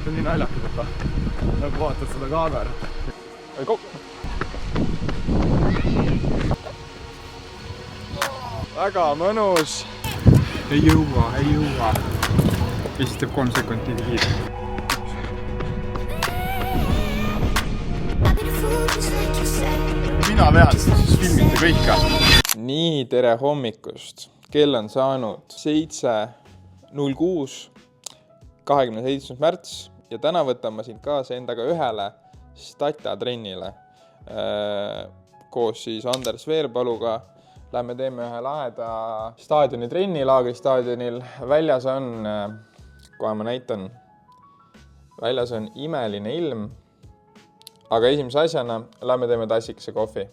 on nii naljakas, et nagu vaatad seda kaamerat. Väga mõnus. Ei jõua. Esitab 3 sekundit kiire. Mina vean, siis filmite kõike. Nii, tere hommikust. Kell on saanud 7.06, 27. märts ja täna võtan ma sind kaasa endaga ühele statatrennile. Koos siis Anders Veerpaluga lähme teeme ühe laheda staadioni trenni laagristaadionil. Väljas on, kohe ma näitan, väljas on imeline ilm, aga esimese asjana lähme teeme tassikese kohvi.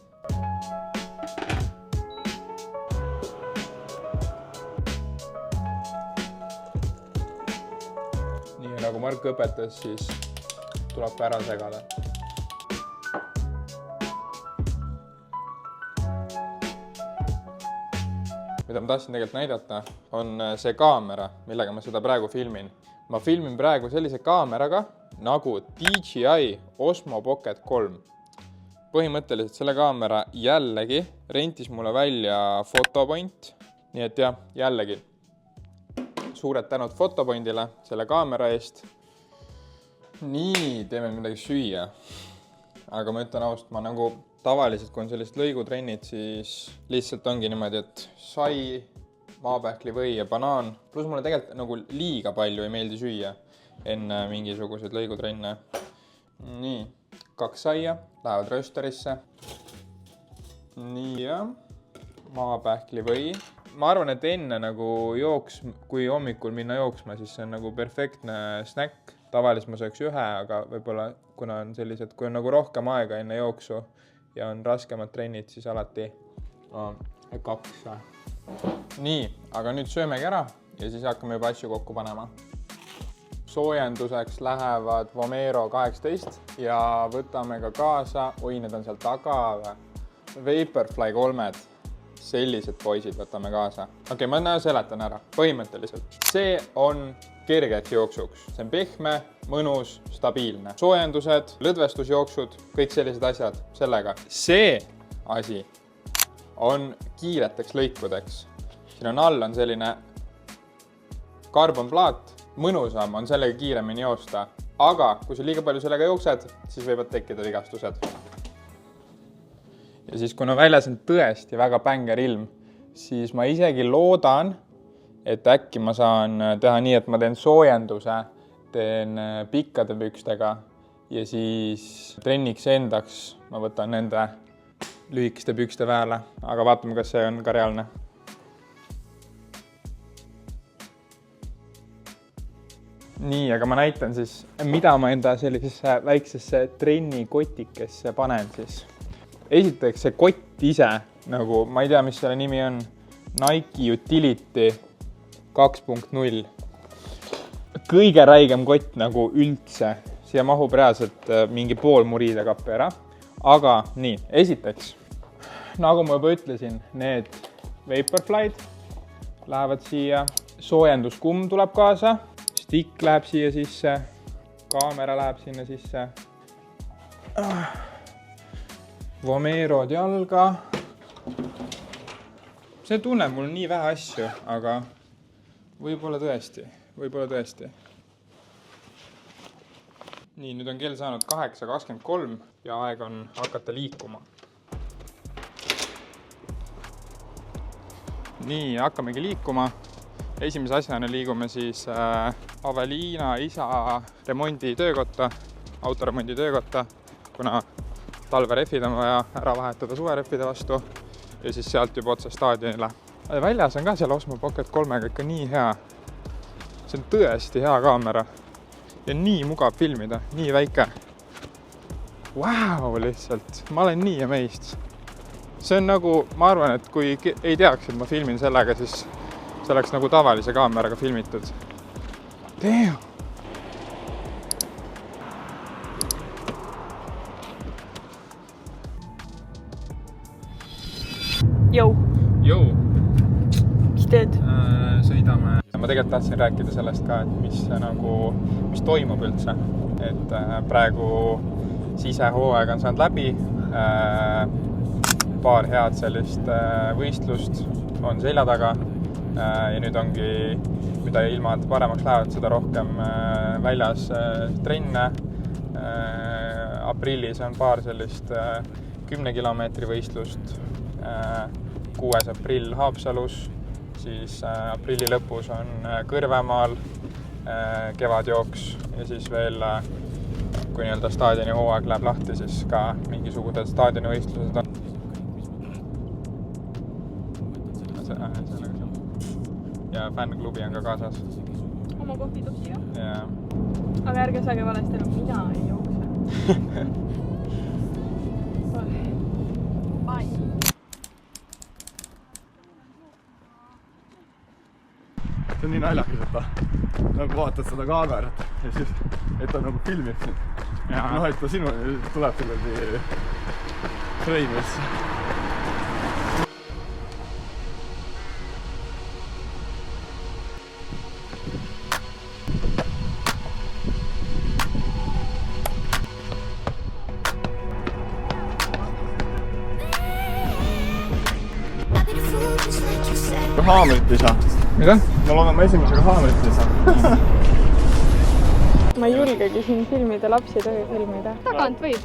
Nii nagu Mark õpetas, siis tuleb ära segada. Mida ma tahtsin tegelikult näidata, on see kaamera, millega ma seda praegu filmin. Ma filmin praegu sellise kaameraga nagu DJI Osmo Pocket 3. Põhimõtteliselt selle kaamera jällegi rentis mulle välja Photopoint. Nii et jah, jällegi suured tänud Photopointile selle kaamera eest. Nii, teeme midagi süüa. Aga ma ütlen ausalt, ma nagu tavaliselt, kui on sellised lõigutrennid, siis lihtsalt ongi niimoodi, et sai, maapähkli või ja banaan. Plus mulle tegelikult nagu liiga palju ei meeldi süüa enne mingisuguseid lõigutrenne. Nii, 2 saia, lähevad röösterisse. Nii ja maapähkli või. Ma arvan, et enne nagu kui hommikul minna jooksma, siis see on nagu perfektne snäkk. Tavaliselt ma sööks ühe, aga võib-olla kuna on sellised, kui on nagu rohkem aega enne jooksu ja on raskemad trennid, siis alati 2. Nii, aga nüüd söömegi ära ja siis hakkame juba asju kokku panema. Soojenduseks lähevad Vomero 18 ja võtame ka kaasa, need on seal taga, Vaporfly 3. Sellised poisid võtame kaasa. Okei, ma seletan ära. Põhimõtteliselt. See on kergeks jooksuks. See on pehme, mõnus, stabiilne. Soojendused, lõdvestusjooksud, kõik sellised asjad sellega. See asi on kiireteks lõikudeks. Siin on all on selline karbonplaat. Mõnusam on sellega kiiremini joosta. Aga kui sa liiga palju sellega jooksed, siis võivad tekkida vigastused. Ja siis kuna väljas on tõesti väga bänger ilm, siis ma isegi loodan, et äkki ma saan teha nii, et ma teen soojenduse, teen pikkade pükstega ja siis trenniks endaks ma võtan nende lühikeste pükste väele, aga vaatame, kas see on ka reaalne. Nii, aga ma näitan siis, mida ma enda sellisesse väiksesse trennikotikesse panen siis. Esiteks see kott ise, nagu ma ei tea, mis selle nimi on, Nike Utility 2.0. Kõige räigem kott nagu üldse. Siia mahub reaalselt mingi pool muriide kappi ära. Aga nii, esiteks, nagu ma juba ütlesin, need Vaporfly'd lähevad siia, soojenduskumm tuleb kaasa, stick läheb siia sisse, kaamera läheb sinna sisse. Vomerod jalga. See tunneb mul nii vähe asju, aga võib-olla tõesti. Nii, nüüd on kell saanud 8.23 ja aeg on hakata liikuma. Nii, hakkamegi liikuma. Esimese asjana liigume siis Aveliina isa remonditöökotta, autoremonditöökotta, kuna talverefid on vaja ära vahetada suverefide vastu ja siis sealt juba otsa staadionile. Väljas on ka seal Osmo Pocket 3-ga ikka nii hea. See on tõesti hea kaamera ja nii mugav filmida, nii väike. Wow, lihtsalt. Ma olen nii amazed. See on nagu, ma arvan, et kui ei teaks, et ma filmin sellega, siis see oleks nagu tavalise kaameraga filmitud. Damn! Jou. Jou. Mis teed? Sõidame. Ma tegelikult tahtsin rääkida sellest ka, et mis toimub üldse. Et praegu sisehooaeg on saanud läbi. Paar head sellist võistlust on selja taga. Ja nüüd ongi, mida ilmad paremaks lähevad, seda rohkem väljas trenne. Aprillis on paar sellist 10 kilomeetri võistlust. 6. aprill Haapsalus, siis aprilli lõpus on Kõrvemaal kevadjooks ja siis veel, kui nii-öelda staadioni hooaeg läheb lahti, siis ka mingisugused staadioni võistlused on. Ja fännklubi on ka kaasas. Oma kohvi toob siia? Ja. Aga ärge saage valesti enam, mina ei jookse. Bye. See on nii naljakas, et nagu vaatad seda kaamerat ja siis, et ta nagu filmib. Noh, et ta sinu tuleb selline freimisse. Haamrit ei saa. Mida? Ma loodan, ma esimesega haamrit ei saa. Ma ei julgegi siin filmida, lapsi ei tohi filmida. Tagant võib.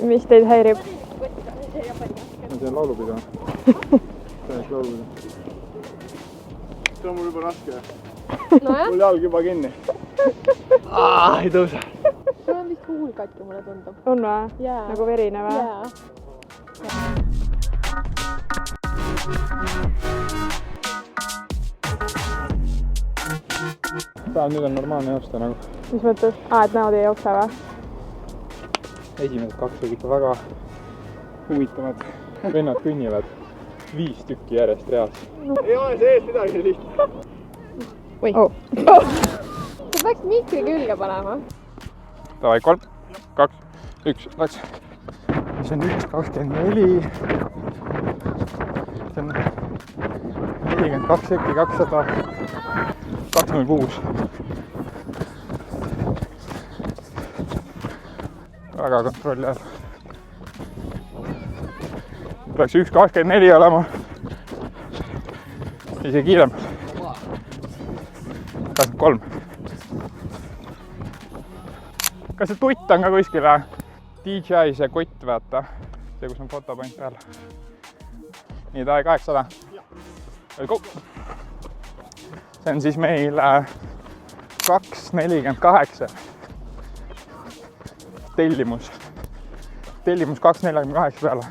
Mis teid häirib? Ma teen laulupidu. Täieks laulupidu. See on mul juba raske. Nojah. Mul jalg juba kinni. Ei tõuse. Sul on vist huul katki, mulle tundub. On või? Jaa. Nagu verine või? Jaa. Nüüd on normaalne joosta nagu. Mis mõttes? Et näod ei jookse või? Esimesed 2 olid ikka väga huvitavad. Vennad kõnnivad 5 tükki järjest reas. Ei ole sees midagi lihtne. Või? Sa peaks mikri külge panema. Davai, 3, 2, 1, läks. See on 1.24. See on 42 sekki, 226. Väga kontrolli all. Peaks 1.24 olema. Isegi kiirem. 23. Kas see tutt on ka kuskil? DJI see kott, vaata. See, kus on fotopoint peal. Nii, tahe 800. Go! See on siis meil 2.48. Tellimus 2.48 peale.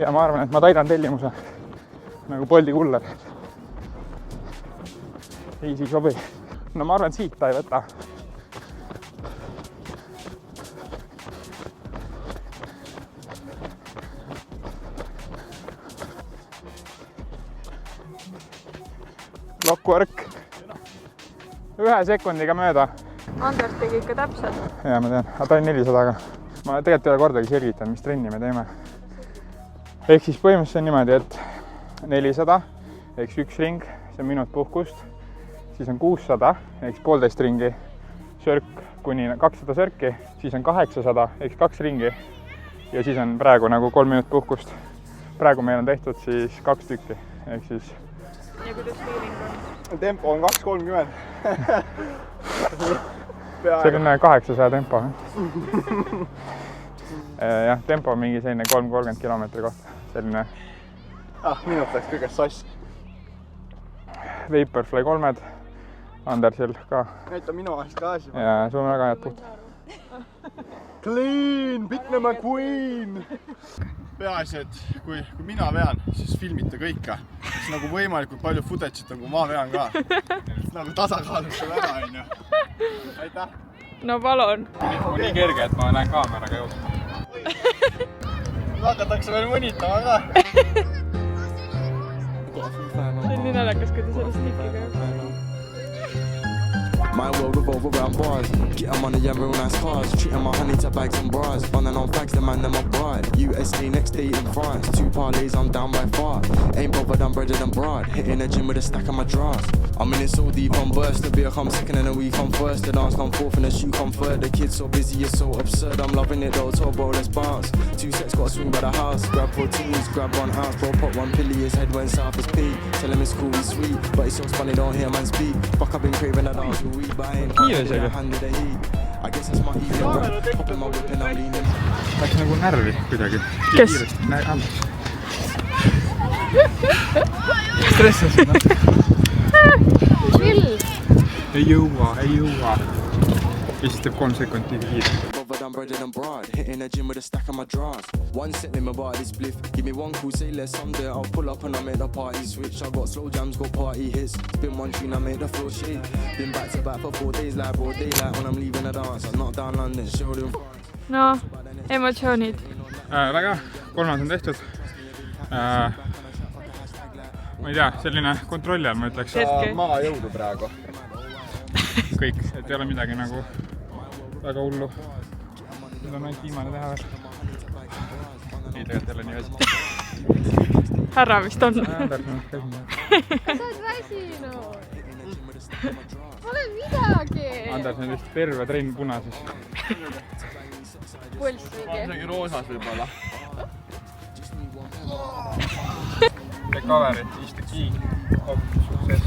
Ja ma arvan, et ma täidan tellimuse nagu Bolti kuller. Easy sobi. No ma arvan, et siit ta ei võta. Clockwork. 1 sekundiga mööda. Andres tegi ikka täpselt. Jaa, ma tean. Aga ta oli 400-ga. Ma tegelikult ei ole kordagi selgitanud, mis trenni me teeme. Ehk siis põhimõtteliselt on niimoodi, et 400, ehk 1 ring, see on minut puhkust. Siis on 600, ehk 1,5 ringi, sörk kuni 200 sörki. Siis on 800, ehk 2 ringi. Ja siis on praegu nagu 3 minut puhkust. Praegu meil on tehtud siis 2 tükki, ehk siis... Ja kuidas feeling on? Tempo on 2.30. Selline 800 tempo. Jah, tempo on mingi selline 3-30 kilomeetri kohta. Selline... minut läks kõigest sass. Vaporfly 3-d. Andersil ka. Näita minu vahest ka asi. Ja sul on väga head puht. Clean, Bitne McQueen! Peaasi, et kui mina vean, siis filmite kõike. Siis nagu võimalikult palju footage'it on, kui ma vean ka. Nagu tasakaalustab ära, on ju. Aitäh! no palun. On nii kerge, et ma lähen kaameraga jooksma. Hakatakse veel mõnitama ka. See on nii naljakas, kui ta sellest nikiga jooksma. My world revolve around bars. Get on money and real nice cars. Treating my honey to bags and bras. Running on fags, the man, them my bride. USA next day in France. 2 parlays, I'm down by far. Ain't bothered, I'm breaded and broad. Hitting the gym with a stack of my drawers. I'm in it so deep, I'm burst. The beer come second and the week come first. The dance come fourth and the shoe come third. The kid's so busy, it's so absurd. I'm loving it though, so bro, let's bounce. 2 sets, gotta swing by the house. Grab proteins, grab 1 ounce. Bro, pop 1 pilly, his head went south as P. Tell him it's cool, he's sweet. But it's so funny, don't hear man speak. Fuck, I've been craving that dance all week. Kiire see oli. Läks nagu närvi kuidagi. Kes? Andres. Stressasid natuke. Chill. Ei jõua. Siis teeb 3 sekundit liiga kiire. I'm breaded and broad, hitting the gym with a stack of my drawers. 1 set in my body spliff. Give me 1 cool, say less someday. I'll pull up and I make the party switch. I got slow jams, got party hits. Spin 1 tune, I make the floor shake. Been back to back for 4 days, like broad daylight when I'm leaving the dance. I'm not down London, showed in France. No, emotsioonid. Väga, 3 on tehtud. Ma ei tea, selline kontrolli all ma ütleks. Hetke. Maa jõudu praegu. Kõik, et ei ole midagi nagu väga hullu. Nüüd on ainult viimane teha veel. Nii tegelikult jälle nii väsi. Härra vist on. Sa oled väsinud. Pole midagi. Anders on vist terve trenn punases. Pulss mingi. Isegi roosas võib-olla. Recovery is the key of success.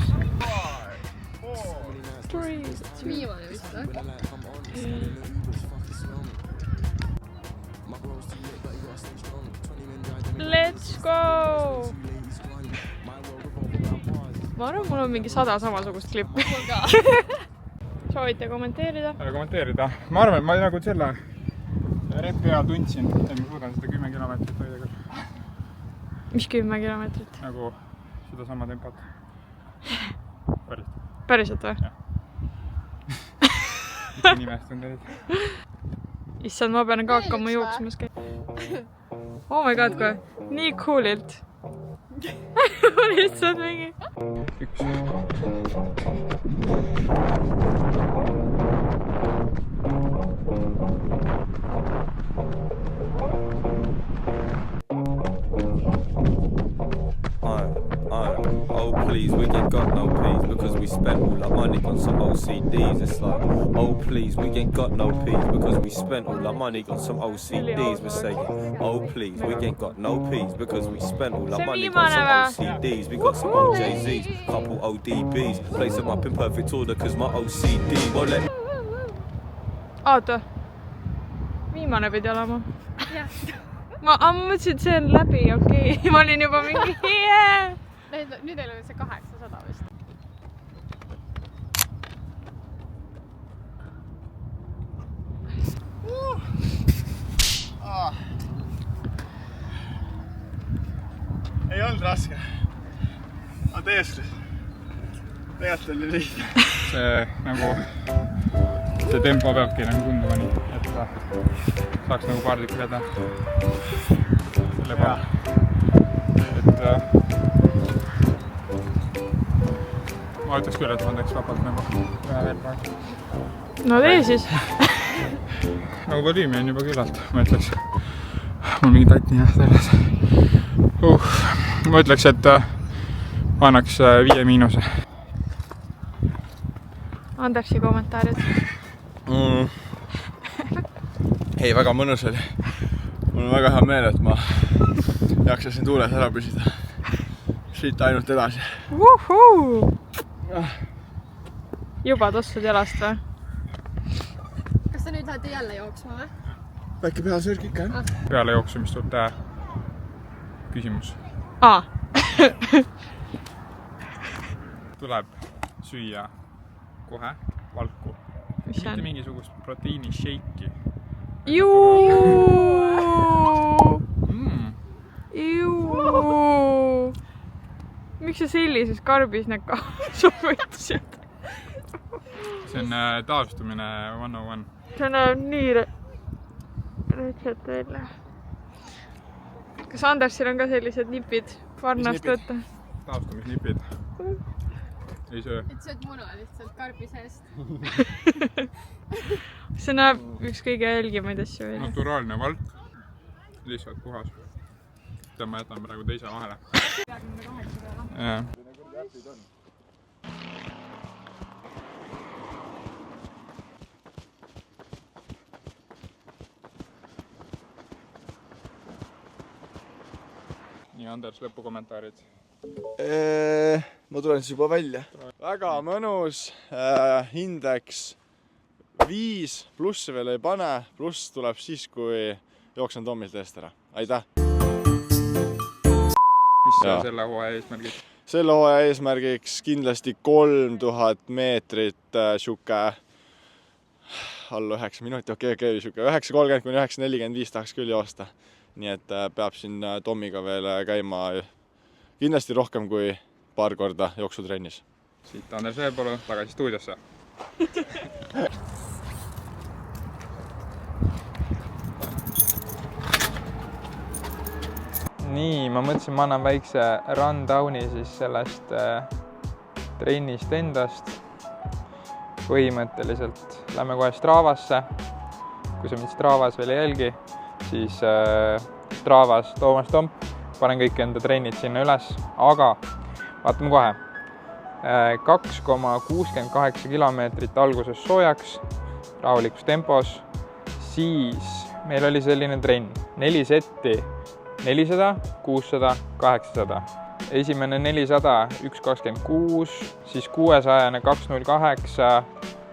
Viimane vist või? Let's go! Ma arvan, mul on mingi 100 samasugust klippi. Soovite kommenteerida? Kommenteerida. Ma arvan, et ma nagu selle repi ajal tundsin, et ma suudan seda 10 kilomeetrit hoida küll. Mis 10 kilomeetrit? Nagu seda sama tempot. Päriselt. Päriselt või? Jah. Mitte nimestun teid. Issand, ma pean ka hakkama jooksmas käima. Oh my god, kui nii coolilt. Ma lihtsalt mingi. Üks. Oh please, we ain't got no peas because we spent all our money on some OCDs. It's like, oh please, we ain't got no peas because we spent all our money on some OCDs. We're saying, oh please, we ain't got no peas because we spent all our money on some OCDs. We got some OJZs, couple ODBs, place them up in perfect order cause my OCD won't let. Oota. Viimane pidi olema. Ma mõtlesin, et see on läbi, okei. Ma olin juba mingi yeah! Nüüd ei ole see 800 vist. Ei olnud raske. Aga tegelikult oli lihtne. See nagu, see tempo peabki nagu tunduma nii, et saaks nagu paar tükki vedada. Selle peale. Et ma ütleks küll, et ma teeks vabalt nagu ühe veel praegu. No tee siis. Nagu volüümi on juba küllalt, ma ütleks. Mul mingi tatt nii selles. Ma ütleks, et annaks 5 miinuse. Andersi kommentaarid. Ei, väga mõnus oli. Mul on väga hea meel, et ma jaksasin tuules ära püsida. Siit ainult edasi. Wuhuu! Juba tossud jalast või? Kas te nüüd lähete jälle jooksma või? Väike peasörk ikka, jah? Peale jooksumist tuleb küsimus. Tuleb süüa kohe valku. Mitte mingisugust proteiini shake'i. Juu! Miks sa sellises karbis need soovitasid? see on taastumine 101. see näeb nii rõõtselt välja. Kas Andersil on ka sellised nipid varnast võtta? Taastumisnipid. Ei söö. Et sööd muna lihtsalt karbi seest. See näeb üks kõige jälgimaid asju välja. Naturaalne valk. Lihtsalt puhas. Seda ma jätan praegu teise vahele. Nii, Anders, lõpukommentaarid. Ma tulen siis juba välja. Väga mõnus, indeks 5, plussi veel ei pane, pluss tuleb siis, kui jooksen Tommilt eest ära. Aitäh! Mis on selle hooaja eesmärgid? Selle hooaja eesmärgiks kindlasti 3000 meetrit siuke alla 9 minuti, okei, siuke 9.30 kuni 9.45 tahaks küll joosta. Nii et peab siin Tommiga veel käima kindlasti rohkem kui paar korda jooksutrennis. Siit Anders Veepalu tagasi stuudiosse. Nii, ma mõtlesin, ma annan väikse rundowni siis sellest trennist endast. Põhimõtteliselt lähme kohe Stravasse. Kui sa mind Stravas veel ei jälgi, siis Stravas Toomas Tomp. Panen kõik enda trennid sinna üles, aga vaatame kohe. 2,68 kilomeetrit alguses soojaks, rahulikus tempos. Siis meil oli selline trenn, 4 setti, 400, 600, 800. Esimene 400, 1.26, siis 600, 2.08,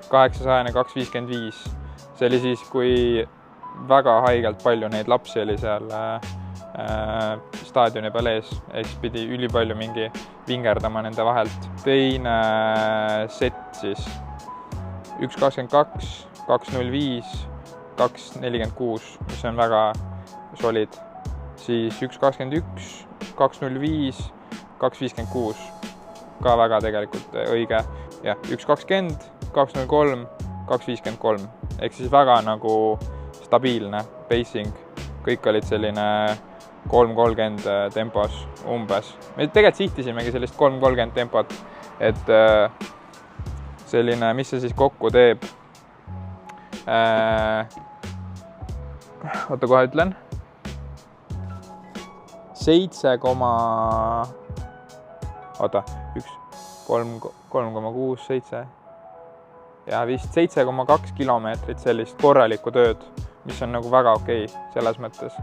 800, 2.55. See oli siis, kui väga haigelt palju neid lapsi oli seal staadioni peal ees, ehk pidi ülipalju mingi vingerdama nende vahelt. Teine set siis 1.22, 2.05, 2.46, mis on väga solid. Siis 1.21, 2.05, 2.56, ka väga tegelikult õige. Ja 1.20, 2.03, 2.53, ehk siis väga nagu stabiilne pacing. Kõik olid selline 3.30 tempos umbes. Me tegelikult sihtisimegi sellist 3.30 tempot, et selline, mis see siis kokku teeb? Oota, kohe ütlen. 3,67 ja vist 7,2 kilomeetrit sellist korralikku tööd, mis on nagu väga okei selles mõttes.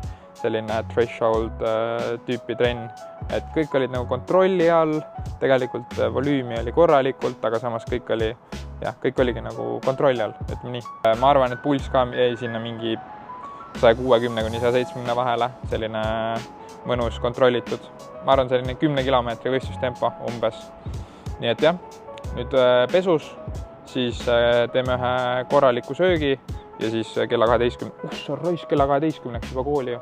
Selline threshold tüüpi trenn, et kõik olid nagu kontrolli all, tegelikult volüümi oli korralikult, aga samas kõik oligi nagu kontrolli all, et nii. Ma arvan, et pulss ka jäi sinna mingi 160 kuni 170 vahele, selline mõnus kontrollitud. Ma arvan, selline 10 kilomeetri võistlustempo umbes. Nii et jah, nüüd pesus, siis teeme ühe korraliku söögi ja siis kella 12. Sa raisk, kella 12 juba kooli ju.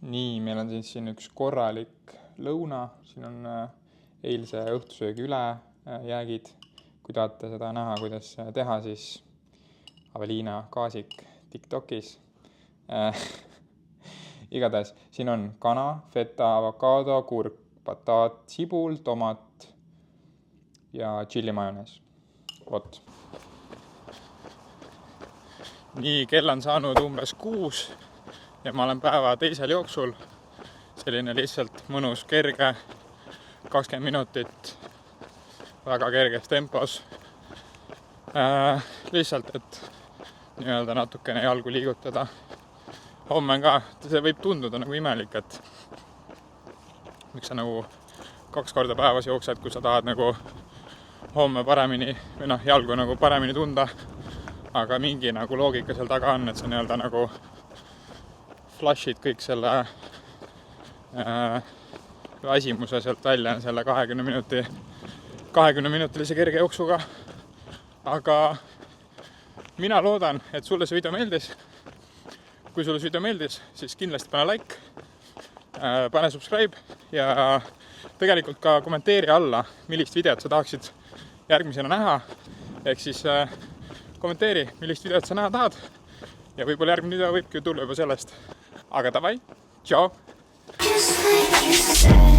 Nii, meil on siis siin üks korralik lõuna. Siin on eilse õhtusöögi üle jäägid. Kui tahate seda näha, kuidas teha, siis Aveliina Kaasik TikTokis. Igatahes, siin on kana, feta, avokaado, kurk, bataat, sibul, tomat ja chili majonees. Vot. Nii, kell on saanud umbes 6 ja ma olen päeva teisel jooksul. Selline lihtsalt mõnus, kerge, 20 minutit väga kerges tempos. Lihtsalt, et nii-öelda natukene jalgu liigutada. Homme ka, see võib tunduda nagu imelik, et miks sa nagu 2 korda päevas jooksed, kui sa tahad nagu homme paremini või jalgu nagu paremini tunda. Aga mingi nagu loogika seal taga on, et sa nii-öelda nagu flashid kõik selle väsimuse sealt välja selle 20-minutilise kerge jooksuga. Aga mina loodan, et sulle see video meeldis. kui sulle video meeldis, siis kindlasti pane like, pane subscribe ja tegelikult ka kommenteeri alla, millist videot sa tahaksid järgmisena näha. Ehk siis kommenteeri, millist videot sa näha tahad ja võib-olla järgmine video võibki tulla juba sellest. Aga davai, tšau! Just like you said.